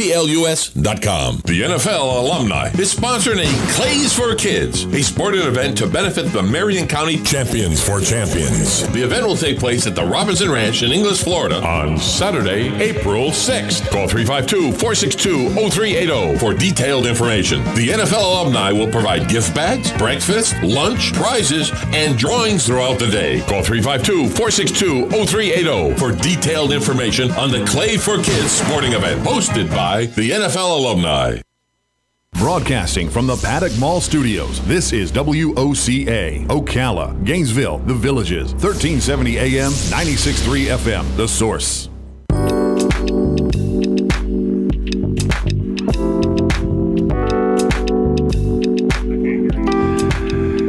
KLUS.com. The NFL alumni is sponsoring a Clays for Kids, a sporting event to benefit the Marion County Champions for Champions. The event will take place at the Robinson Ranch in Ingles, Florida on Saturday, April 6th. Call 352-462-0380 for detailed information. The NFL alumni will provide gift bags, breakfast, lunch, prizes, and drawings throughout the day. Call 352-462-0380 for detailed information on the Clay for Kids sporting event hosted by the NFL alumni. Broadcasting from the Paddock Mall Studios, this is WOCA, Ocala, Gainesville, The Villages, 1370 AM, 96.3 FM, The Source.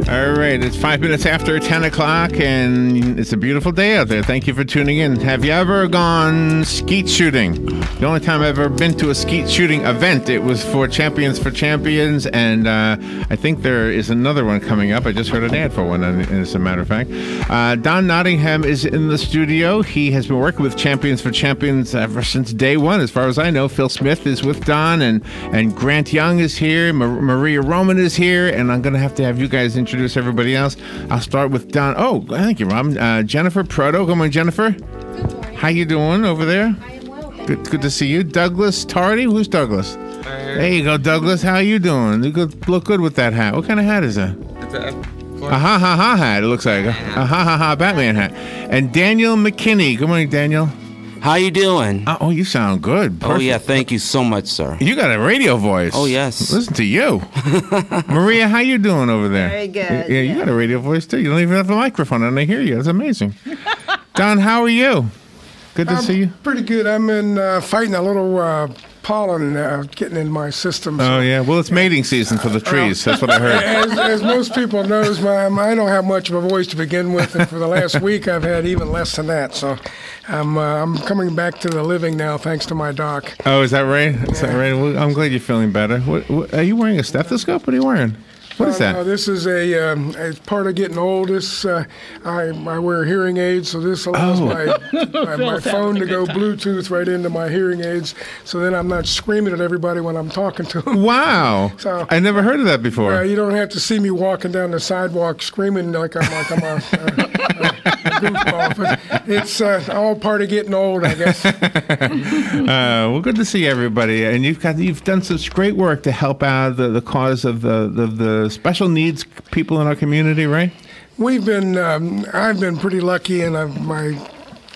All right, it's 5 minutes after 10 o'clock, and it's a beautiful day out there. Thank you for tuning in. Have you ever gone skeet shooting? The only time I've ever been to a skeet shooting event, it was for Champions for Champions, and I think there is another one coming up. I just heard an ad for one, as a matter of fact. Don Nottingham is in the studio. He has been working with Champions for Champions ever since day one, as far as I know. Phil Smith is with Don, and Grant Young is here. Maria Roman is here, and I'm going to have you guys introduce everybody else. I'll start with Don. Oh, thank you, Rob. Jennifer Proto. Good morning, Jennifer. Good morning. How you doing over there? I am well, thank Good to see you. Douglas Tardy. Who's Douglas? There you go, Douglas. How you doing? You look good with that hat. What kind of hat is that? It's a ha-ha-ha hat, it looks like. A ha-ha-ha Batman hat. And Daniel McKinney. Good morning, Daniel. How you doing? Oh, you sound good. Perfect. Oh, yeah, thank you so much, sir. You got a radio voice. Oh, yes. Listen to you. Maria, how you doing over there? Very good. Yeah, you got a radio voice, too. You don't even have a microphone, and I hear you. That's amazing. Don, how are you? Good to see you. Pretty good. I'm in fighting a little pollen getting in my system. Oh, yeah. Well, it's mating season for the trees. That's what I heard. As most people knows, I don't have much of a voice to begin with, and for the last week I've had even less than that. So I'm coming back to the living now, thanks to my doc. Oh, is that right? Is that right? Well, I'm glad you're feeling better. What, are you wearing a stethoscope? What are you wearing? What is that? No, this is it's part of getting old. I wear hearing aids, so this allows my phone to go Bluetooth right into my hearing aids, so then I'm not screaming at everybody when I'm talking to them. Wow! So I never heard of that before. You don't have to see me walking down the sidewalk screaming like I'm a goofball, but it's all part of getting old, I guess. Well, good to see everybody, and you've done such great work to help out the cause of the special needs people in our community, right? We've been, I've been pretty lucky, and my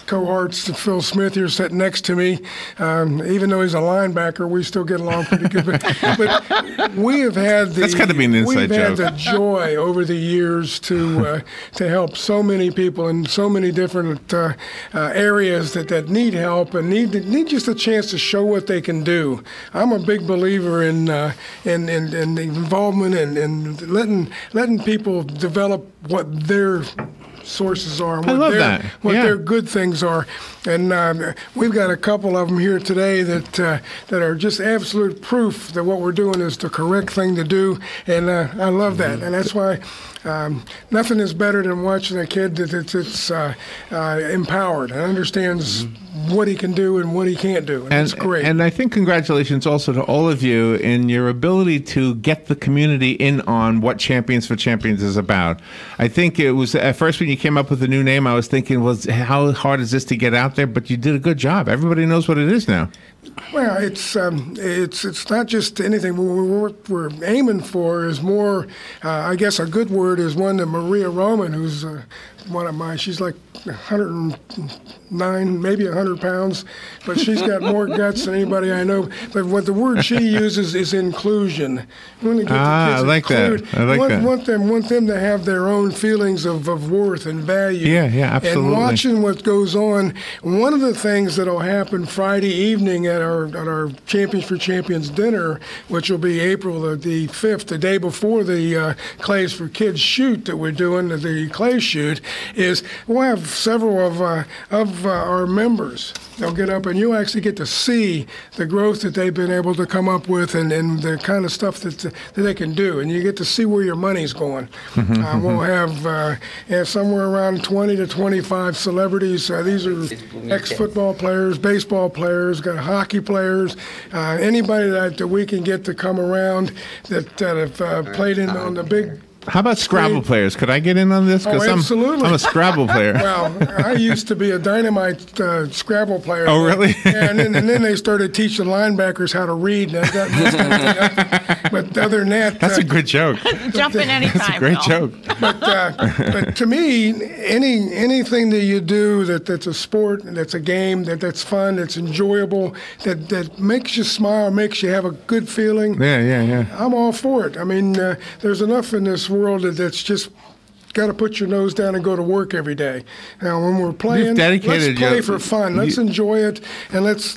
cohorts, Phil Smith here sitting next to me, even though he's a linebacker, we still get along pretty good. But we have had that's got to be an inside joke. We've had the joy over the years to help so many people in so many different areas that need help and need just a chance to show what they can do. I'm a big believer in the involvement and letting people develop what their sources are, and what their good things are, and we've got a couple of them here today that are just absolute proof that what we're doing is the correct thing to do, and I love that, and that's why nothing is better than watching a kid that's empowered and understands what he can do and what he can't do, and it's great. And I think congratulations also to all of you in your ability to get the community in on what Champions for Champions is about. I think it was at first when you came up with the new name, I was thinking, how hard is this to get out there? But you did a good job. Everybody knows what it is now. Well, it's not just anything. What we're aiming for is more. I guess a good word is one that Maria Roman, who's one of mine. She's like 109, maybe 100 pounds, but she's got more guts than anybody I know. But what the word she uses is inclusion. We want to get the kids I like included. that. I like that. Want them to have their own feelings of worth and value. Yeah, absolutely. And watching what goes on. One of the things that'll happen Friday evening at our Champions for Champions dinner, which will be April the 5th, the day before the Clays for Kids shoot that we're doing, the clay shoot, is we'll have several of our members. They'll get up, and you'll actually get to see the growth that they've been able to come up with, and the kind of stuff that they can do, and you get to see where your money's going. We'll have somewhere around 20 to 25 celebrities. These are ex-football players, baseball players, got hockey players, anybody that we can get to come around that have played on the big. How about Scrabble players? Could I get in on this? Oh, absolutely. I'm a Scrabble player. Well, I used to be a dynamite Scrabble player. Oh, really? And then they started teaching linebackers how to read. And that messed everything up. But other than that, that's a good joke. Jump in anytime. That's a great joke. But to me, anything that you do that's a sport, that's a game, that's fun, that's enjoyable, that makes you smile, makes you have a good feeling. Yeah. I'm all for it. I mean, there's enough in this world that's just got to put your nose down and go to work every day. Now, when we're playing, let's play for fun. Let's enjoy it, and let's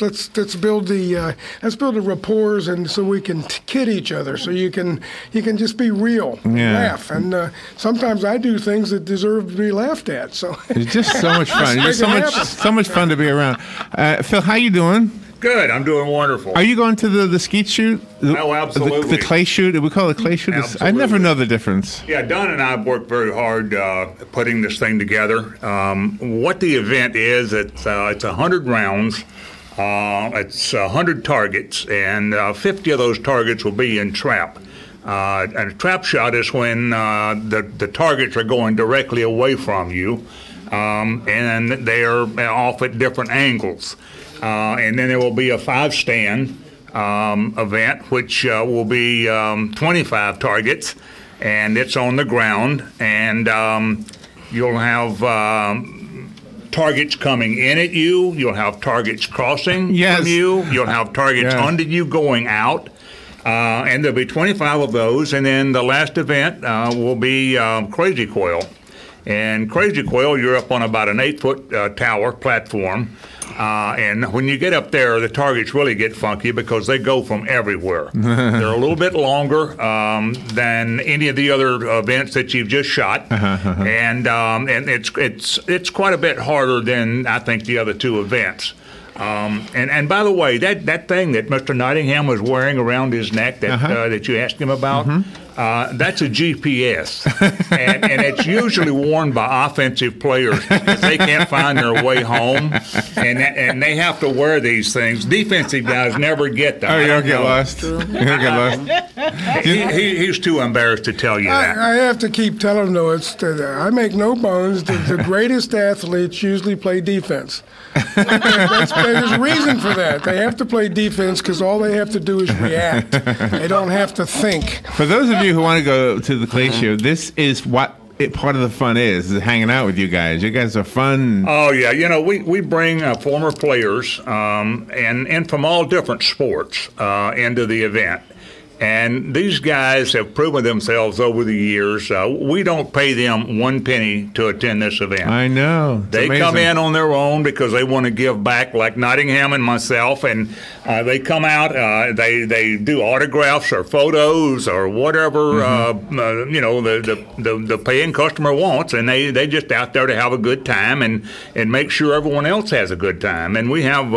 build the rapport, and so we can kid each other. So you can just be real, laugh, and sometimes I do things that deserve to be laughed at. So it's just so much fun. It's so much fun to be around. Phil, how you doing? Good. I'm doing wonderful. Are you going to the skeet shoot? Oh, absolutely. The clay shoot? We call it clay shoot? Absolutely. I never know the difference. Yeah, Don and I have worked very hard putting this thing together. What the event is, it's 100 rounds. It's 100 targets, and 50 of those targets will be in trap. And a trap shot is when the targets are going directly away from you, and they are off at different angles. And then there will be a 5-stand event, which will be 25 targets, and it's on the ground. And you'll have targets coming in at you. You'll have targets crossing from you. You'll have targets under you going out. And there'll be 25 of those. And then the last event will be Crazy Coil. And Crazy Coil, you're up on about an 8-foot tower platform. And when you get up there, the targets really get funky because they go from everywhere. They're a little bit longer than any of the other events that you've just shot, and it's quite a bit harder than I think the other two events. And by the way, that thing that Mr. Nottingham was wearing around his neck that you asked him about, that's a GPS, and it's usually worn by offensive players because they can't find their way home, and they have to wear these things. Defensive guys never get them. Oh, you don't get lost. You don't get lost. He's too embarrassed to tell you that. I have to keep telling him, though, I make no bones. The greatest athletes usually play defense. There's a reason for that. They have to play defense because all they have to do is react. They don't have to think. For those of you who want to go to the clay show, this is what part of the fun is hanging out with you guys. You guys are fun. Oh, yeah. You know, we bring former players and from all different sports into the event. And these guys have proven themselves over the years. We don't pay them one penny to attend this event. I know. It's they amazing. come in on their own because they want to give back, like Nottingham and myself. And they come out. They do autographs or photos or whatever the paying customer wants, and they just out there to have a good time and make sure everyone else has a good time. And we have.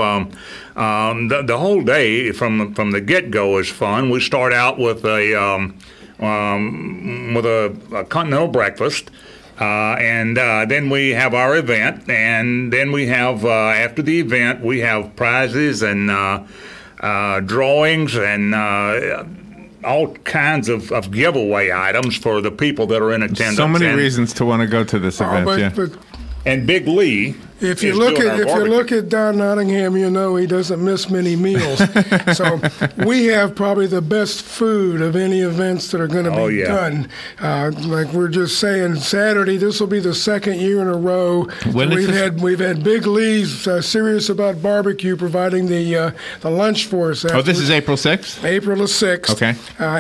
The whole day from the get-go is fun. We start out with a continental breakfast, and then we have our event, and then we have after the event we have prizes and drawings and all kinds of giveaway items for the people that are in attendance. So many reasons to want to go to this event. And Big Lee. If you look at Don Nottingham, you know he doesn't miss many meals. So we have probably the best food of any events that are going to be done. Like we're just saying, Saturday, this will be the second year in a row. We've had Big Lee's Serious About Barbecue providing the lunch for us. Oh, this is April 6th? April the 6th. Okay.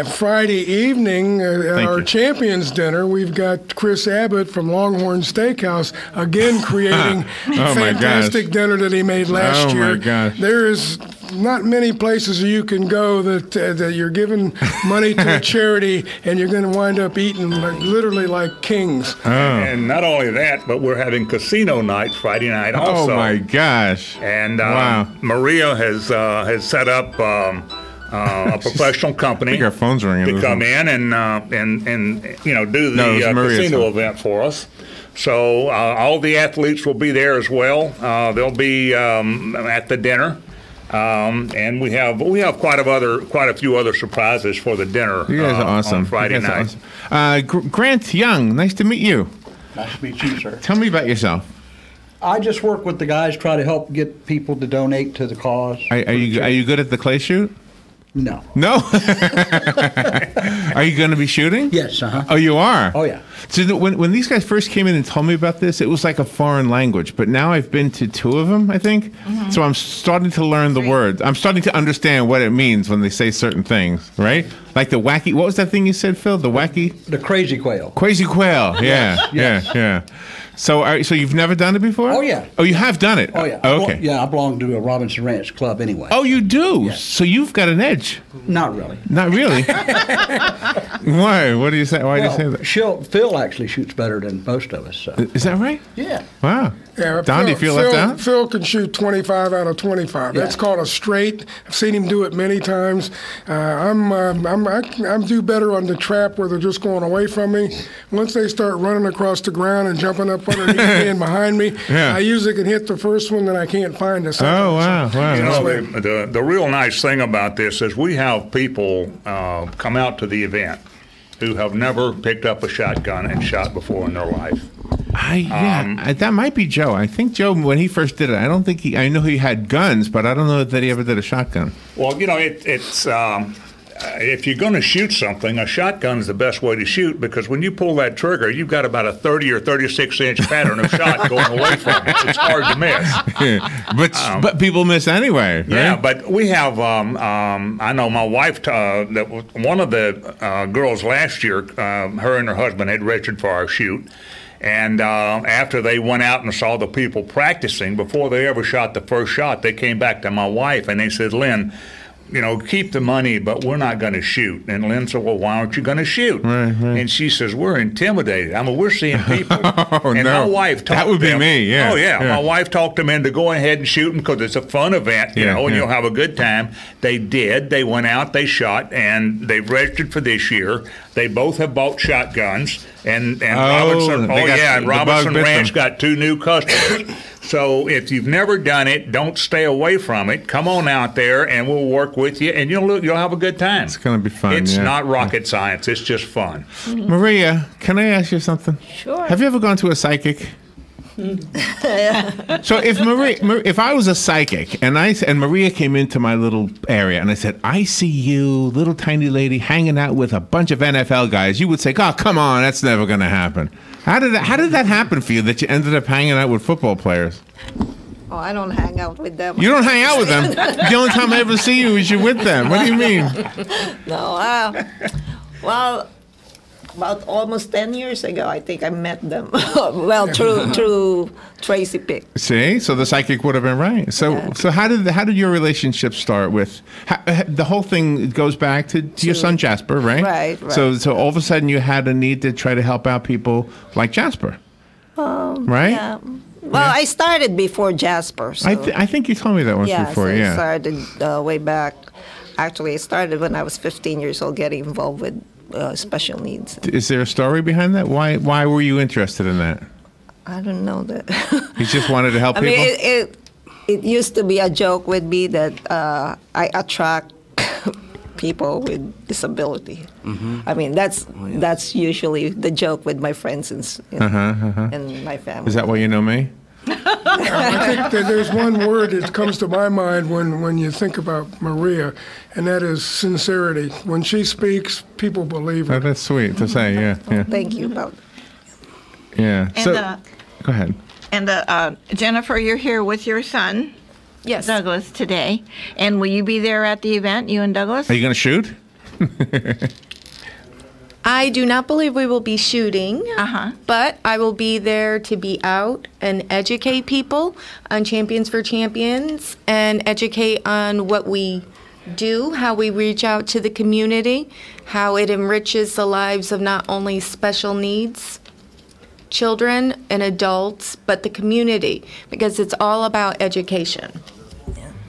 Friday evening at our Champions Dinner, we've got Chris Abbott from Longhorn Steakhouse again creating fantastic dinner that he made last year. My gosh. There is not many places you can go that you're giving money to a charity and you're going to wind up eating literally like kings. And not only that, but we're having casino night Friday night also. Oh my gosh! And wow. Maria has set up a professional company I think our phone's ringing to come in and do the casino event for us. So all the athletes will be there as well. They'll be at the dinner. And we have quite a few other surprises for the dinner. You guys are awesome. On Friday night. Awesome. Grant Young, nice to meet you. Nice to meet you, sir. Tell me about yourself. I just work with the guys, try to help get people to donate to the cause. Are you good at the clay shoot? No. No? Are you going to be shooting? Yes, uh-huh. Oh, you are? Oh, yeah. So when these guys first came in and told me about this, it was like a foreign language. But now I've been to 2 of them, I think. Mm-hmm. So I'm starting to learn the words. I'm starting to understand what it means when they say certain things, right? Like the wacky, what was that thing you said, Phil? The wacky? The crazy quail. Crazy quail, yeah, Yes. yeah. So you've never done it before? Oh, yeah. Oh, you have done it? Oh, yeah. Okay. I belong to a Robinson Ranch club anyway. Oh, you do? Yes. So you've got an edge. Not really. Not really? Why? What do you say? Why do you say that? Phil actually shoots better than most of us. So. Is that right? Yeah. Wow. Yeah, Don, do you feel left out? Phil can shoot 25 out of 25. Yeah. That's called a straight. I've seen him do it many times. I'm do better on the trap where they're just going away from me. Once they start running across the ground and jumping up underneath me and behind me, yeah. I usually can hit the first one, then I can't find the second. Oh, wow. You know, the real nice thing about this is we have people come out to the event who have never picked up a shotgun and shot before in their life. That might be Joe. I think Joe, when he first did it, I know he had guns, but I don't know that he ever did a shotgun. Well, it's if you're going to shoot something, a shotgun is the best way to shoot because when you pull that trigger, you've got about a 30 or 36-inch pattern of shot going away from it. It's hard to miss. But people miss anyway, right? Yeah, but we have, I know my wife, one of the girls last year, her and her husband had registered for our shoot. And after they went out and saw the people practicing, before they ever shot the first shot, they came back to my wife and they said, Lynn, keep the money, but we're not going to shoot. And Lynn said, well, why aren't you going to shoot? Right. And she says, we're intimidated. I mean, we're seeing people. My wife talked that would be me, yeah. Oh, yeah. My wife talked them into going ahead and shooting because it's a fun event, and you'll have a good time. They did. They went out, they shot, and they've registered for this year. They both have bought shotguns. And Robinson Ranch got 2 new customers. So if you've never done it, don't stay away from it. Come on out there, and we'll work with you, and you'll have a good time. It's going to be fun. It's not rocket science. It's just fun. Maria, can I ask you something? Sure. Have you ever gone to a psychic? So if I was a psychic and Maria came into my little area and I said, I see you, little tiny lady, hanging out with a bunch of NFL guys, you would say, oh, come on, that's never going to happen. How did that happen for you that you ended up hanging out with football players? Oh, I don't hang out with them. You don't hang out with them? The only time I ever see you is you're with them. What do you mean? No, well, about almost 10 years ago, I think I met them. Well, through Tracy Pick. See, so the psychic would have been right. So how did your relationship start with? The whole thing goes back to your son Jasper, right? Right. So all of a sudden you had a need to try to help out people like Jasper, right? Yeah. Well, I started before Jasper. So. I think you told me that once before. So yeah. I started way back. Actually, I started when I was 15 years old, getting involved with special needs. Is there a story behind that? Why were you interested in that? I don't know that. You just wanted to help people? I mean, it used to be a joke with me that I attract people with disability. Mm-hmm. I mean, that's usually the joke with my friends and my family. Is that why you know me? I think that there's one word that comes to my mind when you think about Maria, and that is sincerity. When she speaks, people believe her. Oh, that's sweet to say, yeah. Thank you. Yeah. And, so, go ahead. And Jennifer, you're here with your son, Yes. Douglas, today. And will you be there at the event, you and Douglas? Are you going to shoot? I do not believe we will be shooting, but I will be there to be out and educate people on Champions for Champions and educate on what we do, how we reach out to the community, how it enriches the lives of not only special needs children and adults, but the community, because it's all about education.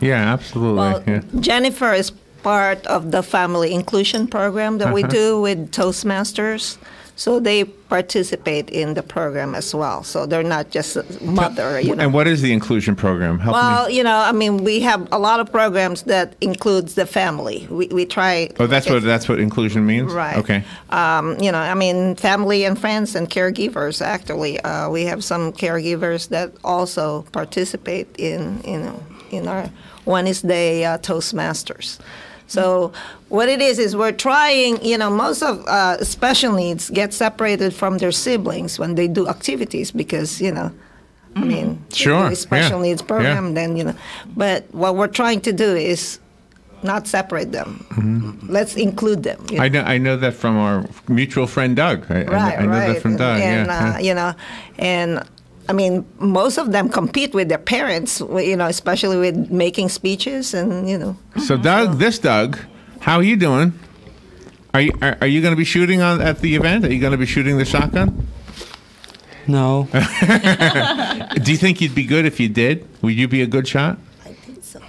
Yeah, absolutely. Well, yeah. Jennifer is part of the family inclusion program that we do with Toastmasters. So they participate in the program as well. So they're not just a mother, you know. And what is the inclusion program? Help Well, me. you know, I mean, we have a lot of programs that includes the family. We try. Oh, that's what inclusion means? Right. Okay. You know, I mean, family and friends and caregivers. Actually, we have some caregivers that also participate in our Wednesday Toastmasters. So what it is we're trying, you know, most of special needs get separated from their siblings when they do activities because, you know, I mean, Sure, the special yeah, needs program, yeah. then, you know. But what we're trying to do is not separate them. Let's include them. You know? I know that from our mutual friend Doug. I know that from Doug. And, yeah. you know, and I mean, most of them compete with their parents, you know, especially with making speeches and, you know. So Doug, how are you doing? Are you going to be shooting at the event? Are you going to be shooting the shotgun? No. Do you think you'd be good if you did? Would you be a good shot? I think so.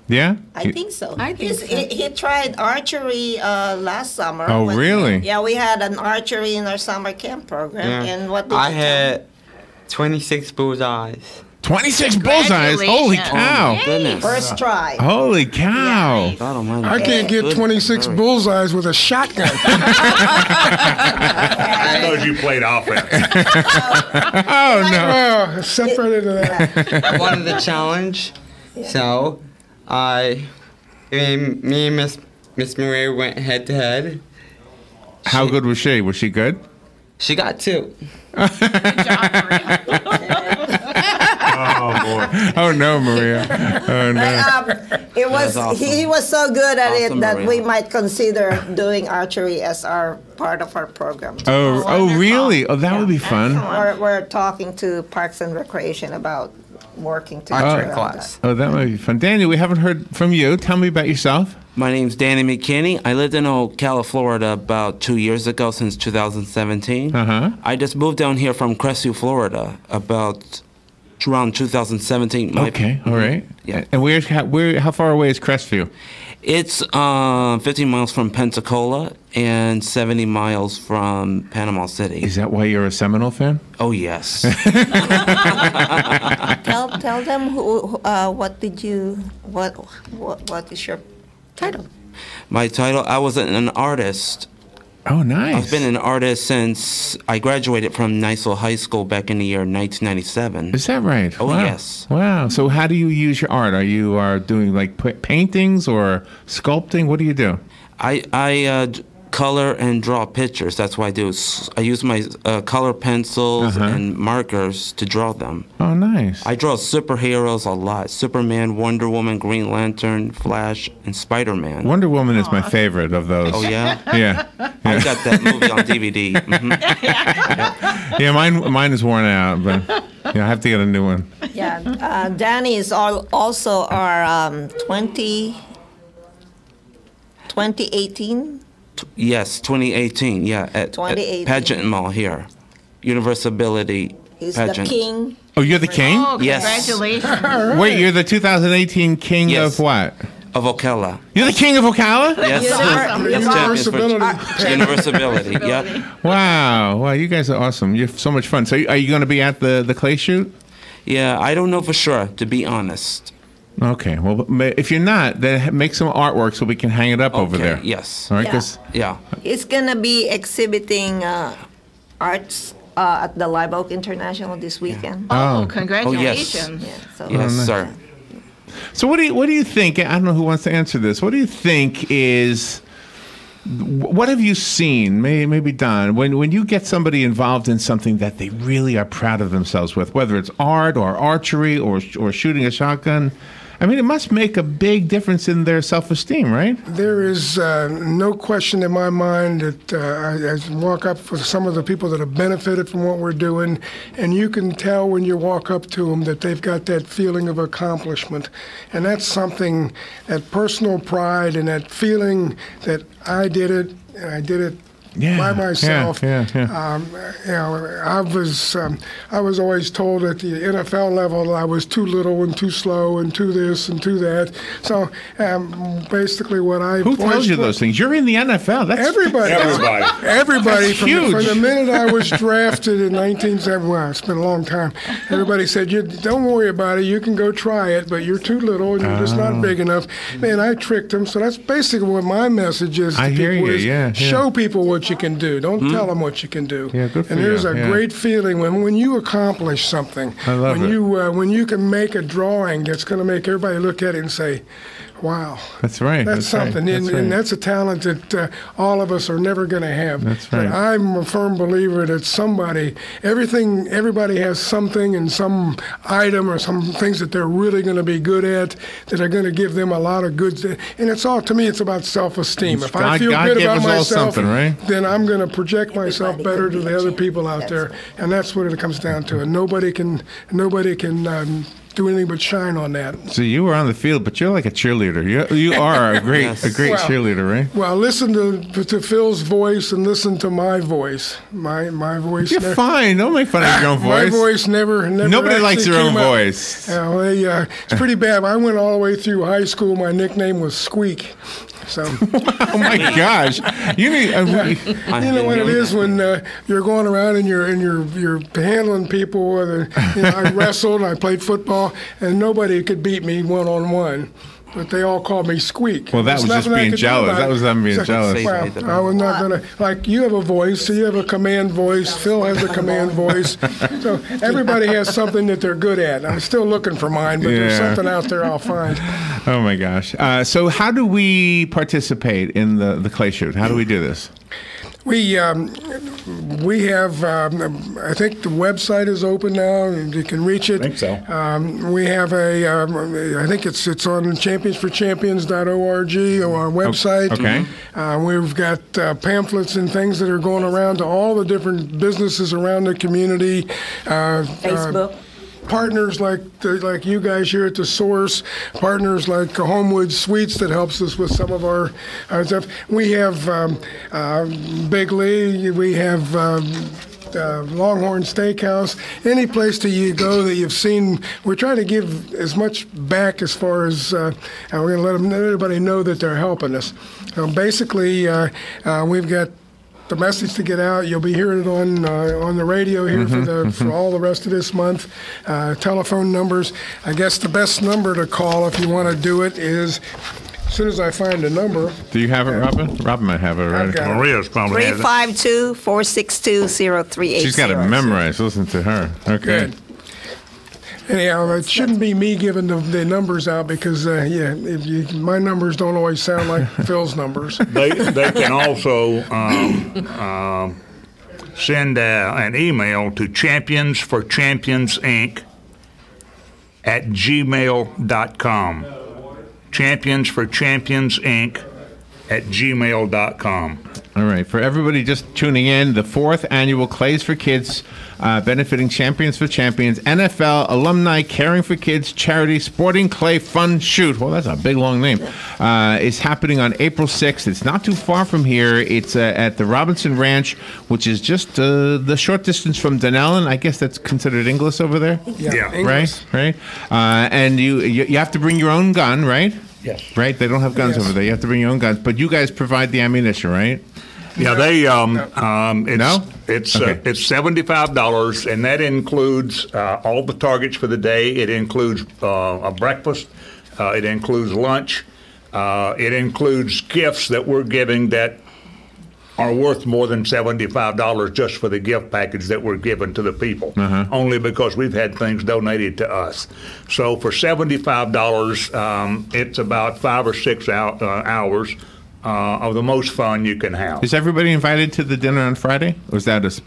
Yeah? I think so. I think so. He tried archery last summer. Oh, really? Yeah, we had an archery in our summer camp program. Yeah. And what did I you tell had 26 bullseyes. 26 bullseyes? Holy cow. Oh, my goodness. First try. Holy cow. God almighty. I can't get Good 26 grief. bullseyes with a shotgun. Because you played offense. Oh, no. Oh, separated to that. I wanted the challenge, so me and Miss Maria went head to head. How good was she? Was she good? She got 2. Oh, boy. Oh, no, Maria. Oh, no. It was awesome. he was so good at Awesome, it that Maria. we might consider doing archery as our part of our program. Oh, really? Oh, that would be fun. We're talking to Parks and Recreation about working together. Archery on class. Oh, that might be fun. Daniel, we haven't heard from you. Tell me about yourself. My name's Danny McKinney. I lived in Ocala, Florida about 2 years ago, since 2017. Uh-huh. I just moved down here from Crestview, Florida, about around 2017. Okay, all right. Yeah. And how far away is Crestview? It's 15 miles from Pensacola and 70 miles from Panama City. Is that why you're a Seminole fan? Oh, yes. Tell them what is your title? My title, I was an artist. Oh, nice. I've been an artist since I graduated from Niceville High School back in the year 1997. Is that right? Oh, Wow. yes. Wow. So how do you use your art? Are you doing like paintings or sculpting? What do you do? I color and draw pictures. That's what I do. I use my color pencils and markers to draw them. Oh, nice. I draw superheroes a lot. Superman, Wonder Woman, Green Lantern, Flash, and Spider-Man. Wonder Woman is my favorite of those. Oh, yeah? Yeah. I got that movie on DVD. Yeah, mine is worn out, but yeah, I have to get a new one. Yeah, Danny is also our 2018. Yes, 2018, yeah. At 2018. Pageant Mall here. Universability He's Pageant. the king. Oh, you're the king? Oh, Yes. congratulations. Wait, you're the 2018 king Yes. of what? Of Ocala. You're the king of Ocala? Yes. Universability, yep. Wow, you guys are awesome. You're so much fun. So are you going to be at the clay shoot? Yeah, I don't know for sure, to be honest. Okay, well, if you're not, then make some artwork so we can hang it up over Okay, there. yes. All right, Yeah. 'cause- Yeah. He's gonna be exhibiting arts at the Live Oak International this weekend. Oh, Oh. congratulations. Yeah, so Yes, nice. sir. So what do you think? I don't know who wants to answer this. What do you think is? What have you seen? Maybe Don, when you get somebody involved in something that they really are proud of themselves with, whether it's art or archery or shooting a shotgun. I mean, it must make a big difference in their self-esteem, right? There is no question in my mind that I walk up with some of the people that have benefited from what we're doing, and you can tell when you walk up to them that they've got that feeling of accomplishment. And that's something, that personal pride and that feeling that I did it, and I did it by myself. I was always told at the NFL level I was too little and too slow and too this and too that. So basically, what I who tells you those things? You're in the NFL. That's everybody. That's huge. From the minute I was drafted in 1970. Well, it's been a long time. Everybody said, "Don't worry about it. You can go try it, but you're too little and you're just not big enough." Man, I tricked them. So that's basically what my message is to people. Show people what you can do. Don't tell them what you can do. Yeah, good for and there's you. a great feeling when you accomplish something. I love it. When you can make a drawing that's going to make everybody look at it and say, "Wow, that's right. That's something." Right. And that's a talent that all of us are never going to have. That's right. But I'm a firm believer that everybody has something and some item or some things that they're really going to be good at that are going to give them a lot of good. And it's all, to me, it's about self-esteem. If I feel good about myself, then I'm going to project myself better to the other people out there, and that's what it comes down to. And nobody can do anything but shine on that. So you were on the field, but you're like a cheerleader. You are a great cheerleader, right? Well, listen to Phil's voice and listen to my voice. My voice. You're fine. Don't make fun of your own voice. My voice never. Nobody likes your own voice. It's pretty bad. I went all the way through high school. My nickname was Squeak. So. Oh my gosh! You know what it is when you're going around and you're handling people. I wrestled, I played football, and nobody could beat me one-on-one. But they all called me Squeak. Well, that was just being jealous. That was them being jealous. Well, I was not going to, like, you have a voice, so you have a command voice. Phil has a command voice. So everybody has something that they're good at. I'm still looking for mine, but there's something out there I'll find. Oh, my gosh. So how do we participate in the clay shoot? How do we do this? We have, I think the website is open now, and you can reach it. I think so. We have I think it's on championsforchampions.org, or our website. Okay. We've got pamphlets and things that are going around to all the different businesses around the community. Facebook. Partners like you guys here at The Source, partners like Homewood Suites that helps us with some of our stuff. We have Big Lee, we have Longhorn Steakhouse, any place that you go that you've seen. We're trying to give as much back as far as we're going to let everybody know that they're helping us. So basically, we've got the message to get out. You'll be hearing it on the radio here for all the rest of this month. Telephone numbers. I guess the best number to call if you want to do it is, as soon as I find a number. Do you have it, Robin? Robin might have it already. Maria's probably has it. 352-462-0380. She's got it memorized. Listen to her. Okay. Good. Anyhow, it shouldn't be me giving the numbers out because, my numbers don't always sound like Phil's numbers. They can also send an email to championsforchampionsinc@gmail.com. championsforchampionsinc@gmail.com. All right. For everybody just tuning in, the 4th annual Clays for Kids, benefiting Champions for Champions, NFL Alumni Caring for Kids Charity Sporting Clay Fun Shoot. Well, that's a big, long name. It's happening on April 6th. It's not too far from here. It's at the Robinson Ranch, which is just the short distance from Dunellen. I guess that's considered Inglis over there. Yeah. Inglis. Right. And you have to bring your own gun, right? Yes. Right. They don't have guns over there. You have to bring your own guns, but you guys provide the ammunition, right? Yeah, it's $75, and that includes all the targets for the day. It includes a breakfast. It includes lunch. It includes gifts that we're giving that are worth more than $75 just for the gift package that we're giving to the people, only because we've had things donated to us. So for $75, it's about 5 or 6 hours of the most fun you can have. Is everybody invited to the dinner on Friday? Or is that it's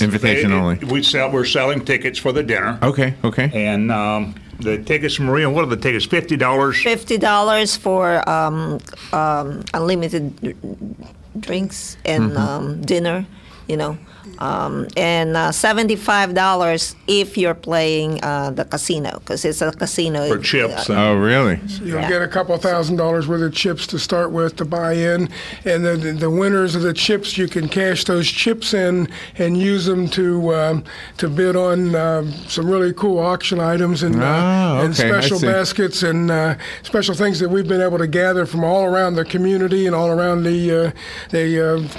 invitation only? We're selling tickets for the dinner. Okay. And The tickets, Maria, what are the tickets? $50? $50 for unlimited drinks and dinner, and $75 if you're playing the casino, because it's a casino. For chips. Oh, really? You'll get a couple $1,000s worth of chips to start with to buy in, and the winners of the chips, you can cash those chips in and use them to bid on some really cool auction items and special baskets and special things that we've been able to gather from all around the community and all around the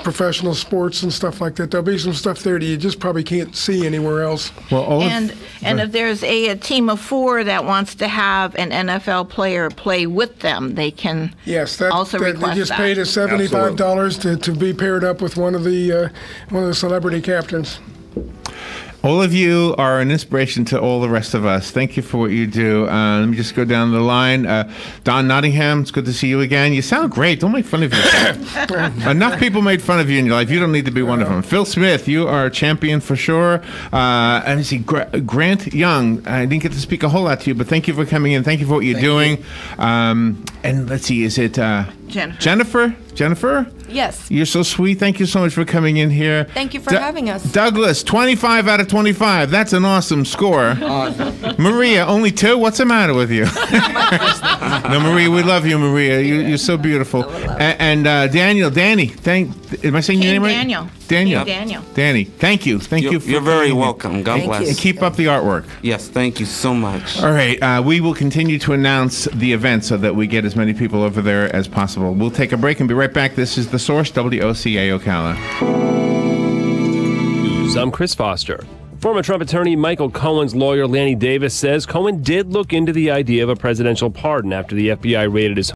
professional sports and stuff like that. There'll be some stuff there that you just probably can't see anywhere else. Well, and if there's a team of 4 that wants to have an NFL player play with them, they can also request they just paid us $75 to be paired up with one of the celebrity captains. All of you are an inspiration to all the rest of us. Thank you for what you do. Let me just go down the line. Don Nottingham, it's good to see you again. You sound great. Don't make fun of yourself. Enough people made fun of you in your life. You don't need to be one of them. Phil Smith, you are a champion for sure. And I see Grant Young. I didn't get to speak a whole lot to you, but thank you for coming in. Thank you for what you're doing. And let's see, is it Jennifer? Jennifer? Yes. You're so sweet. Thank you so much for coming in here. Thank you for having us. Douglas, 25 out of 25. That's an awesome score. Maria, only 2? What's the matter with you? No, Maria, we love you, Maria. You're so beautiful. And Danny, am I saying your name right? Daniel. Danny, thank you. Thank you. You're very welcome. God bless. And keep up the artwork. Yes, thank you so much. All right, we will continue to announce the event so that we get as many people over there as possible. We'll take a break and be right back. This is The Source, WOCA Ocala. I'm Chris Foster. Former Trump attorney Michael Cohen's lawyer Lanny Davis says Cohen did look into the idea of a presidential pardon after the FBI raided his